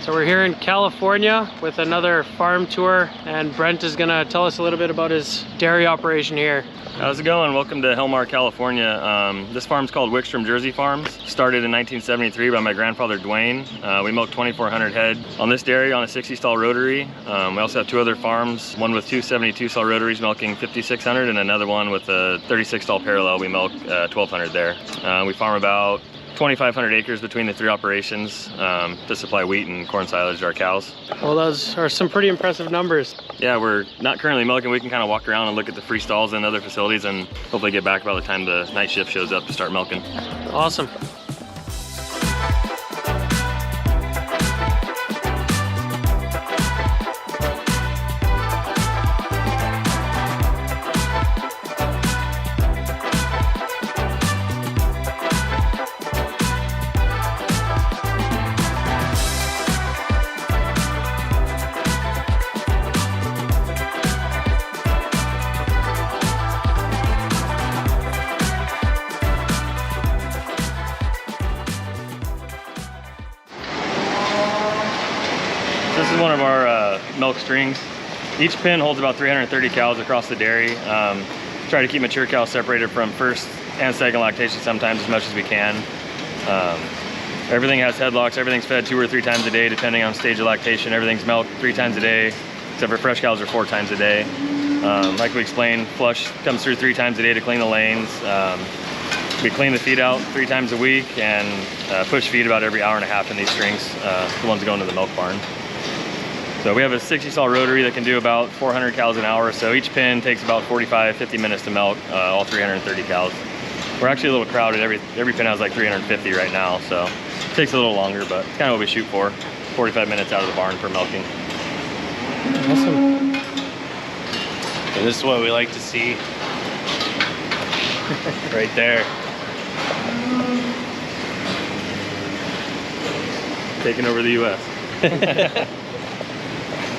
So we're here in California with another farm tour, and Brent is gonna tell us a little bit about his dairy operation here. How's it going? Welcome to Helmar, California. This farm's called Wickstrom Jersey Farms. Started in 1973 by my grandfather, Dwayne. We milk 2,400 head on this dairy on a 60-stall rotary. We also have two other farms, one with two 72-stall rotaries milking 5,600 and another one with a 36-stall parallel. We milk 1,200 there. We farm about 2,500 acres between the three operations to supply wheat and corn silage to our cows. Well, those are some pretty impressive numbers. Yeah, we're not currently milking. We can kind of walk around and look at the free stalls and other facilities and hopefully get back by the time the night shift shows up to start milking. Awesome. This is one of our milk strings. Each pen holds about 330 cows across the dairy. Try to keep mature cows separated from first and second lactation sometimes as much as we can. Everything has headlocks, everything's fed 2 or 3 times a day depending on stage of lactation. Everything's milked 3 times a day, except for fresh cows are 4 times a day. Like we explained, flush comes through 3 times a day to clean the lanes. We clean the feed out 3 times a week and push feed about every hour and a half in these strings, the ones that go into the milk barn. So we have a 60-stall rotary that can do about 400 cows an hour. So each pen takes about 45-50 minutes to milk all 330 cows. We're actually a little crowded. Every pen has like 350 right now, so it takes a little longer, but it's kind of what we shoot for. 45 minutes out of the barn for milking. Awesome. And this is what we like to see. Right there. Taking over the U.S.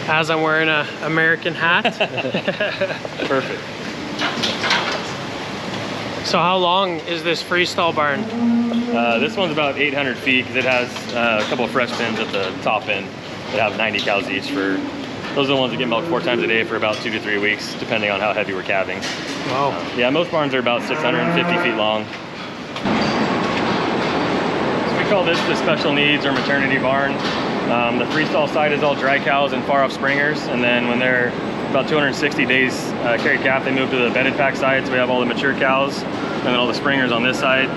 As I'm wearing an American hat. Perfect. So how long is this freestall barn? This one's about 800 feet because it has a couple of fresh pens at the top end that have 90 cows each. Those are the ones that get milked 4 times a day for about 2 to 3 weeks, depending on how heavy we're calving. Wow. Yeah, most barns are about 650 feet long. So we call this the special needs or maternity barn. The freestall side is all dry cows and far off springers, and then when they're about 260 days carried calf, they move to the bedded pack side. So we have all the mature cows and then all the springers on this side.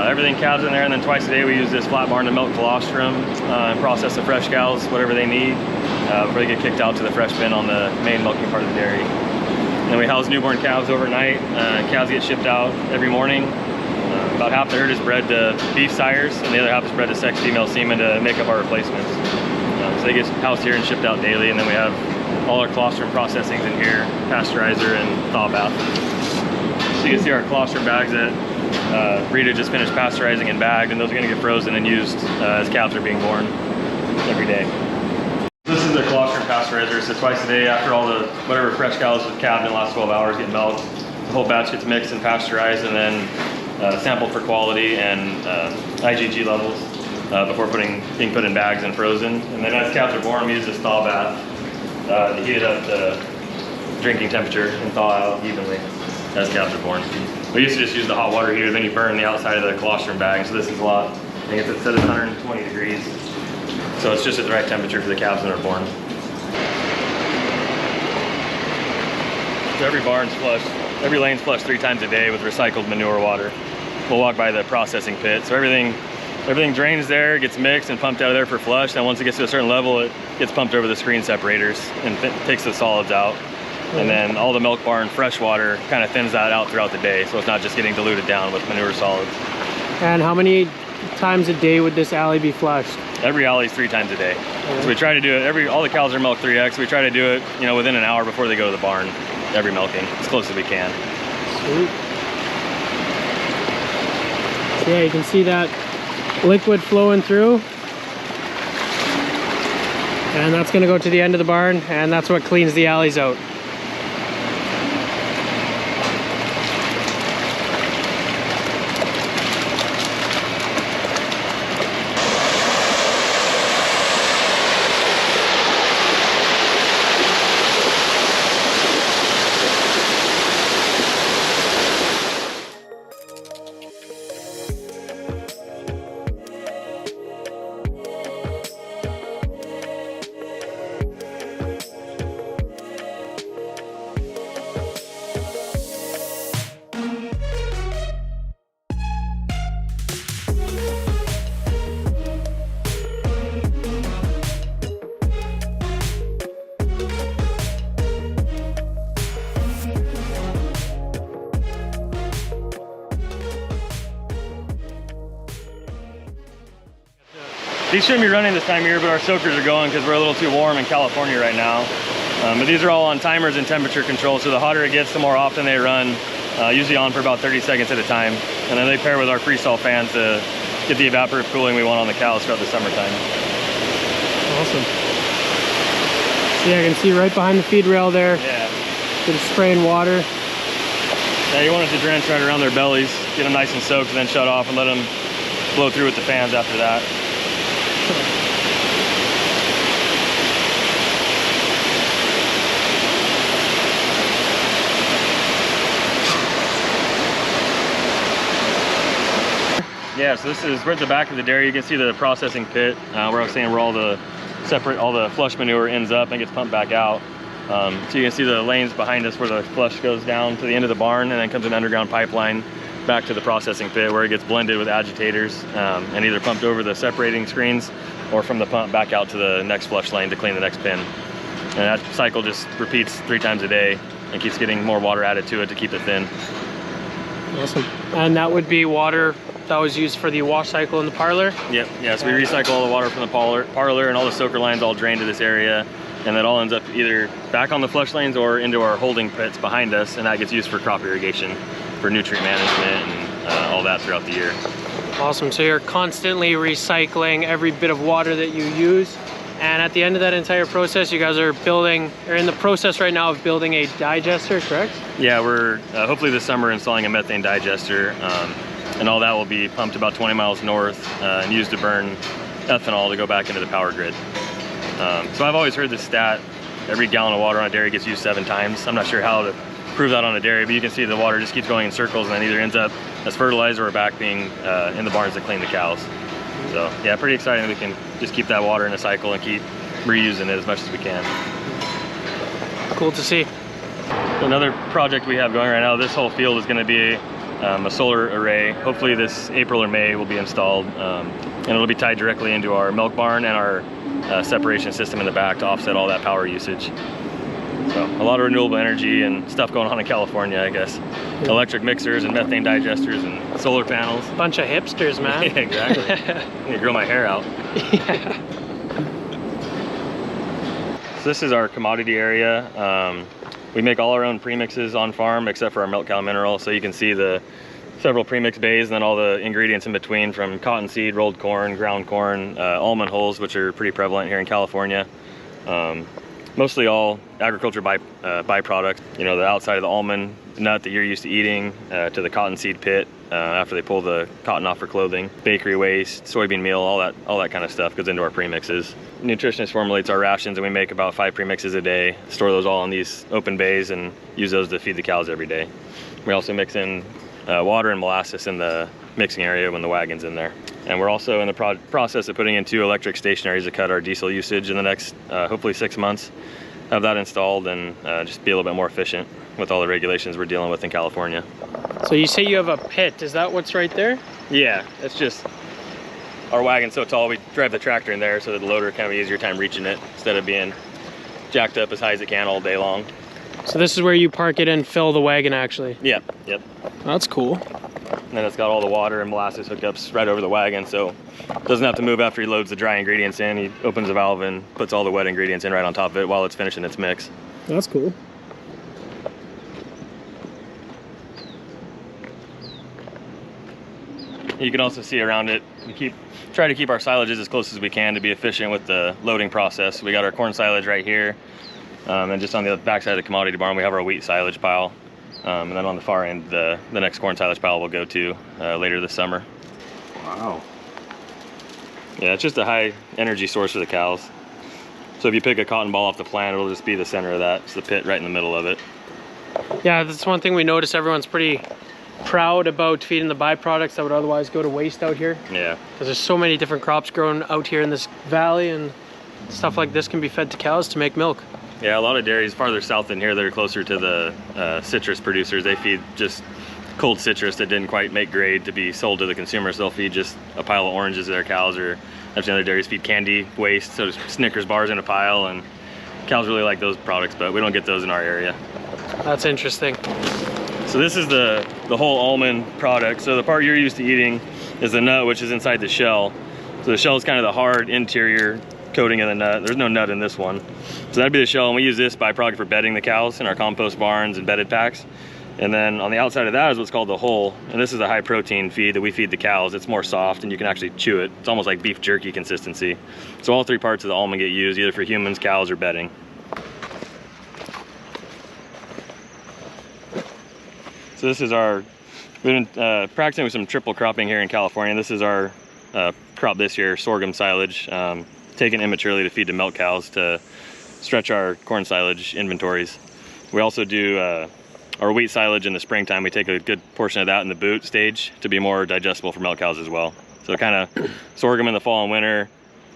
Everything calves in there, and then twice a day we use this flat barn to milk colostrum and process the fresh cows, whatever they need, before they get kicked out to the fresh bin on the main milking part of the dairy. And then we house newborn calves overnight. Calves get shipped out every morning. About half the herd is bred to beef sires, and the other half is bred to sex female semen to make up our replacements. So they get housed here and shipped out daily, and then we have all our colostrum processings in here, pasteurizer and thaw bath. So you can see our colostrum bags that Rita just finished pasteurizing and bagged, and those are going to get frozen and used as calves are being born every day. This is the colostrum pasteurizer, so twice a day after all the whatever fresh cows have calved in the last 12 hours get milked, the whole batch gets mixed and pasteurized, and then sampled for quality and IgG levels before being put in bags and frozen. And then as calves are born, we use this thaw bath to heat it up to drinking temperature and thaw out evenly as calves are born. We used to just use the hot water heater, then you burn the outside of the colostrum bag. So this is a lot. I think it's set at 120 degrees. So it's just at the right temperature for the calves that are born. So every barn's flushed. Every lane's flushed 3 times a day with recycled manure water. We'll walk by the processing pit. So everything drains there, gets mixed and pumped out of there for flush. Then once it gets to a certain level, it gets pumped over the screen separators and takes the solids out. And then all the milk barn fresh water kind of thins that out throughout the day. So it's not just getting diluted down with manure solids. And how many times a day would this alley be flushed? Every alley is 3 times a day. So we try to do it, all the cows are milked 3x. We try to do it, within an hour before they go to the barn, every milking, as close as we can. Sweet. So yeah, you can see that liquid flowing through. And that's gonna go to the end of the barn, and that's what cleans the alleys out. These shouldn't be running this time of year, but our soakers are going because we're a little too warm in California right now. But these are all on timers and temperature control, so the hotter it gets, the more often they run, usually on for about 30 seconds at a time. And then they pair with our freestall fans to get the evaporative cooling we want on the cows throughout the summertime. Awesome. So yeah, I can see right behind the feed rail there. Yeah. Been spraying water. Yeah, you want it to drench right around their bellies, get them nice and soaked, and then shut off and let them blow through with the fans after that. Yeah, so this is right at the back of the dairy. You can see the processing pit where I was saying where all the flush manure ends up and gets pumped back out. So you can see the lanes behind us where the flush goes down to the end of the barn and then comes an underground pipeline back to the processing pit where it gets blended with agitators and either pumped over the separating screens or from the pump back out to the next flush lane to clean the next bin. And that cycle just repeats 3 times a day and keeps getting more water added to it to keep it thin. Awesome. And that would be water that was used for the wash cycle in the parlor? Yep, yeah, so we recycle all the water from the parlor and all the soaker lines all drain to this area, and that all ends up either back on the flush lanes or into our holding pits behind us, and that gets used for crop irrigation, for nutrient management and all that throughout the year. Awesome, so you're constantly recycling every bit of water that you use, and at the end of that entire process, you guys are in the process right now of building a digester, correct? Yeah, we're hopefully this summer installing a methane digester, and all that will be pumped about 20 miles north and used to burn ethanol to go back into the power grid. So I've always heard this stat, every gallon of water on a dairy gets used 7 times. I'm not sure how to prove that on a dairy, but you can see the water just keeps going in circles and then either ends up as fertilizer or back being in the barns to clean the cows. So yeah, pretty exciting that we can just keep that water in a cycle and keep reusing it as much as we can. Cool to see. Another project we have going right now, this whole field is going to be a solar array. Hopefully this April or May will be installed, and it'll be tied directly into our milk barn and our separation system in the back to offset all that power usage. So a lot of renewable energy and stuff going on in California, I guess. Yeah. Electric mixers and methane digesters and solar panels. Bunch of hipsters, man. Yeah, exactly. I'm gonna grow my hair out. Yeah. So this is our commodity area. We make all our own premixes on farm except for our milk cow mineral. So you can see the several premix bays and then all the ingredients in between, from cottonseed, rolled corn, ground corn, almond hulls, which are pretty prevalent here in California. Mostly all agriculture byproducts. You know, the outside of the almond nut that you're used to eating, to the cottonseed pit after they pull the cotton off for clothing, bakery waste, soybean meal, all that kind of stuff goes into our premixes. Nutritionist formulates our rations, and we make about 5 premixes a day, store those all in these open bays and use those to feed the cows every day. We also mix in water and molasses in the mixing area when the wagon's in there. And we're also in the process of putting in 2 electric stationaries to cut our diesel usage in the next hopefully 6 months. Have that installed and just be a little bit more efficient with all the regulations we're dealing with in California. So you say you have a pit, is that what's right there? Yeah, it's just our wagon's so tall we drive the tractor in there so that the loader can have an easier time reaching it instead of being jacked up as high as it can all day long. So this is where you park it and fill the wagon actually? Yep. That's cool. And then it's got all the water and molasses hookups right over the wagon, so it doesn't have to move after he loads the dry ingredients in. He opens the valve and puts all the wet ingredients in right on top of it while it's finishing its mix. That's cool. You can also see around it, we try to keep our silages as close as we can to be efficient with the loading process. We got our corn silage right here, and just on the back side of the commodity barn we have our wheat silage pile. And then on the far end, the next corn silage pile we'll go to later this summer. Wow. Yeah, it's just a high energy source for the cows. So if you pick a cotton ball off the plant, it'll just be the center of that. It's the pit right in the middle of it. Yeah, that's one thing we notice. Everyone's pretty proud about feeding the byproducts that would otherwise go to waste out here. Yeah. Because there's so many different crops grown out here in this valley, and stuff like this can be fed to cows to make milk. Yeah, a lot of dairies farther south than here that are closer to the citrus producers, they feed just cold citrus that didn't quite make grade to be sold to the consumers. They'll feed just a pile of oranges to their cows, or actually other dairies feed candy waste, so Snickers bars in a pile, and cows really like those products, but we don't get those in our area. That's interesting. So this is the whole almond product. So the part you're used to eating is the nut, which is inside the shell. So the shell is kind of the hard interior coating of the nut. There's no nut in this one. So that'd be the shell, and we use this byproduct for bedding the cows in our compost barns and bedded packs. And then on the outside of that is what's called the hull. And this is a high protein feed that we feed the cows. It's more soft and you can actually chew it. It's almost like beef jerky consistency. So all three parts of the almond get used either for humans, cows, or bedding. So this is our, we've been practicing with some triple cropping here in California. This is our crop this year, sorghum silage, taken immaturely to feed to milk cows to stretch our corn silage inventories. We also do our wheat silage in the springtime. We take a good portion of that in the boot stage to be more digestible for milk cows as well. So kind of sorghum in the fall and winter,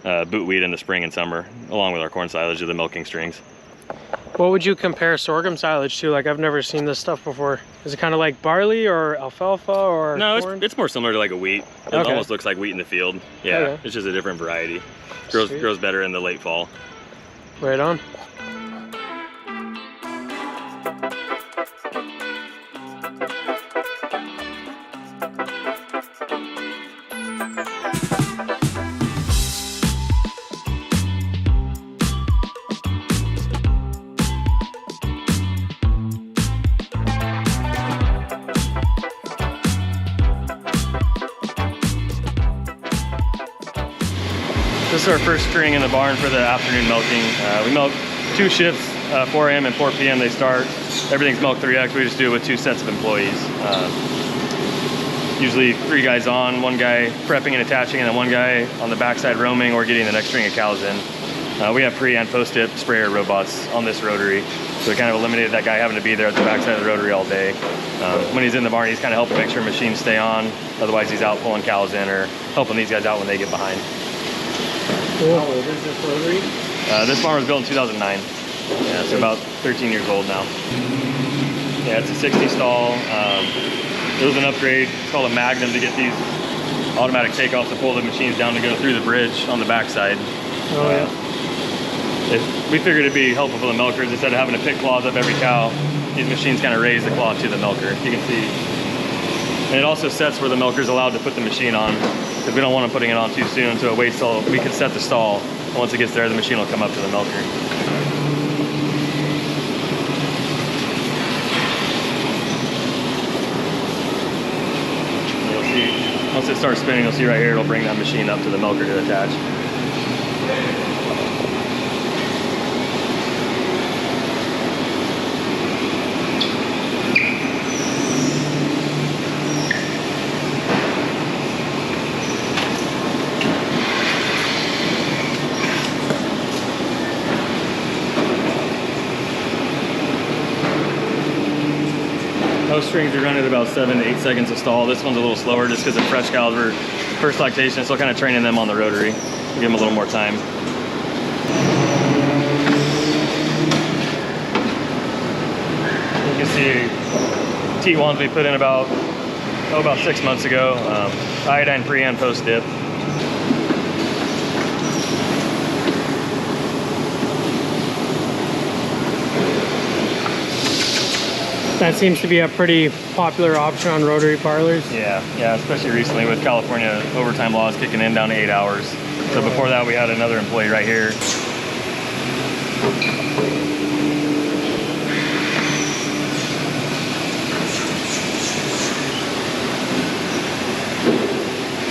boot wheat in the spring and summer, along with our corn silage of the milking strings. What would you compare sorghum silage to? Like, I've never seen this stuff before. Is it kind of like barley or alfalfa or No, corn? it's more similar to like a wheat. It Okay. almost looks like wheat in the field. Yeah, Okay. It's just a different variety. Sweet. Grows better in the late fall. Right on. This is our first string in the barn for the afternoon milking. We milk 2 shifts, 4 a.m. and 4 p.m. they start. Everything's milked 3x. We just do it with 2 sets of employees. Usually 3 guys on, 1 guy prepping and attaching, and then 1 guy on the backside roaming or getting the next string of cows in. We have pre and post-dip sprayer robots on this rotary, so we kind of eliminated that guy having to be there at the backside of the rotary all day. When he's in the barn, he's kind of helping make sure machines stay on. Otherwise, he's out pulling cows in or helping these guys out when they get behind. Cool. How old is this rotary? This barn was built in 2009. Yeah, so about 13 years old now. Yeah, it's a 60 stall. It was an upgrade. It's called a Magnum to get these automatic takeoffs to pull the machines down to go through the bridge on the backside. Oh yeah. We figured it'd be helpful for the milkers instead of having to pick claws up every cow. These machines kind of raise the claw to the milker. You can see. And it also sets where the milker's allowed to put the machine on, because we don't want them putting it on too soon, so it waits till we can set the stall. And once it gets there, the machine will come up to the milker. You'll see, once it starts spinning, you'll see right here, it'll bring that machine up to the milker to attach. Most strings are running at about 7 to 8 seconds a stall. This one's a little slower just because the fresh cows were first lactation, so kind of training them on the rotary. Give them a little more time. You can see T1s we put in about 6 months ago. Iodine pre and post dip. That seems to be a pretty popular option on rotary parlors. Yeah, especially recently with California overtime laws kicking in down to 8 hours. So before that, we had another employee right here.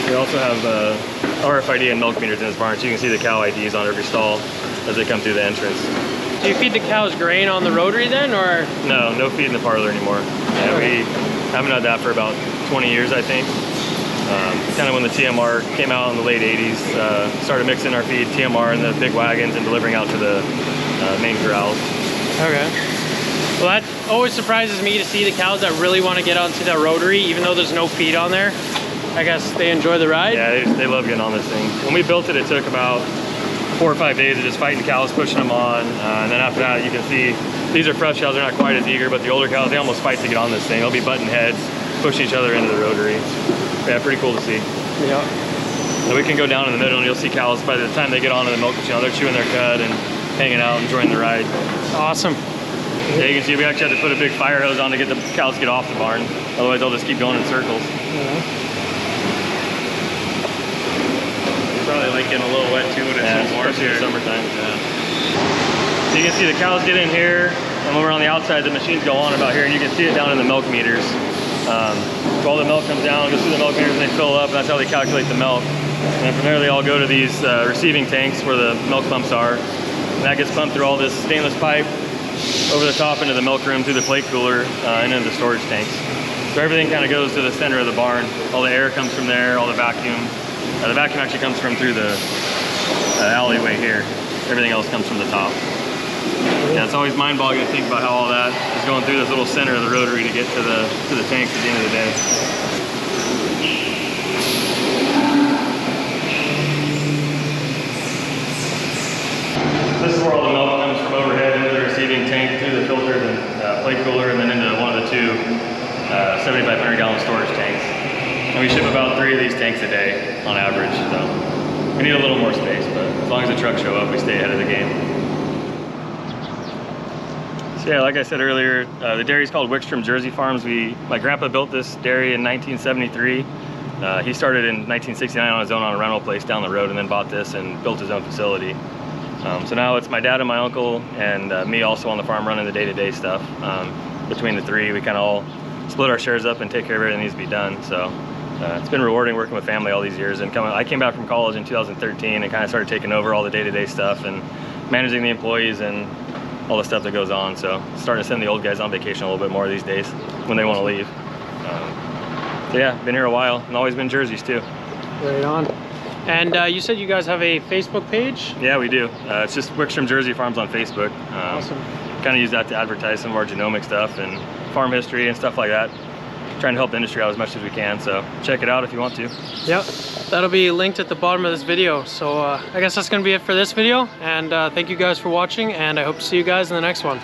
We also have RFID and milk meters in this barn, so you can see the cow IDs on every stall as they come through the entrance. Do you feed the cows grain on the rotary then, or? No feed in the parlor anymore. Yeah, we haven't had that for about 20 years, I think. Kind of when the TMR came out in the late 80s, started mixing our feed, TMR, in the big wagons and delivering out to the main corrals. Okay. Well, that always surprises me to see the cows that really want to get onto the rotary, even though there's no feed on there. I guess they enjoy the ride? Yeah, they love getting on this thing. When we built it, it took about 4 or 5 days of just fighting cows, pushing them on. And then after that, you can see these are fresh cows. They're not quite as eager, but the older cows, they almost fight to get on this thing. They'll be butting heads, pushing each other into the rotary. Yeah, pretty cool to see. Yeah. And we can go down in the middle and you'll see cows by the time they get onto the milk machine, they're chewing their cud and hanging out, enjoying the ride. Awesome. Yeah, you can see we actually had to put a big fire hose on to get the cows to get off the barn. Otherwise, they'll just keep going in circles. Yeah. probably like getting a little wet too when it's Yeah, so warm especially in here. the summertime. Yeah. So you can see the cows get in here, and when we're on the outside, the machines go on about here, and you can see it down in the milk meters. So all the milk comes down, goes through the milk meters, and they fill up, and that's how they calculate the milk. And then from there, they all go to these receiving tanks where the milk pumps are. And that gets pumped through all this stainless pipe over the top into the milk room, through the plate cooler, and into the storage tanks. So everything kind of goes to the center of the barn. All the air comes from there, all the vacuum. The vacuum actually comes from through the alleyway here. Everything else comes from the top. Yeah, it's always mind-boggling to think about how all that is going through this little center of the rotary to get to the tanks at the end of the day. This is where all the milk comes from overhead into the receiving tank, through the filters and plate cooler, and then into one of the two 7,500 gallon storage tanks. And we ship about 3 of these tanks a day on average, so we need a little more space, but as long as the trucks show up, we stay ahead of the game. So yeah, like I said earlier, the dairy is called Wickstrom Jersey Farms. My grandpa built this dairy in 1973. He started in 1969 on his own on a rental place down the road, and then bought this and built his own facility. So now it's my dad and my uncle and me also on the farm running the day-to-day stuff. Between the 3, we kind of all split our shares up and take care of everything that needs to be done. So it's been rewarding working with family all these years. And I came back from college in 2013 and kind of started taking over all the day-to-day stuff and managing the employees and all the stuff that goes on. So starting to send the old guys on vacation a little bit more these days when they want to leave. So yeah, been here a while and always been jerseys too. Right on. And you said you guys have a Facebook page? Yeah, we do. It's just Wickstrom Jersey Farms on Facebook. Awesome. Kind of use that to advertise some of our genomic stuff and farm history and stuff like that. Trying to help the industry out as much as we can, so check it out if you want to. Yep, that'll be linked at the bottom of this video. So I guess that's gonna be it for this video, and thank you guys for watching, and I hope to see you guys in the next one.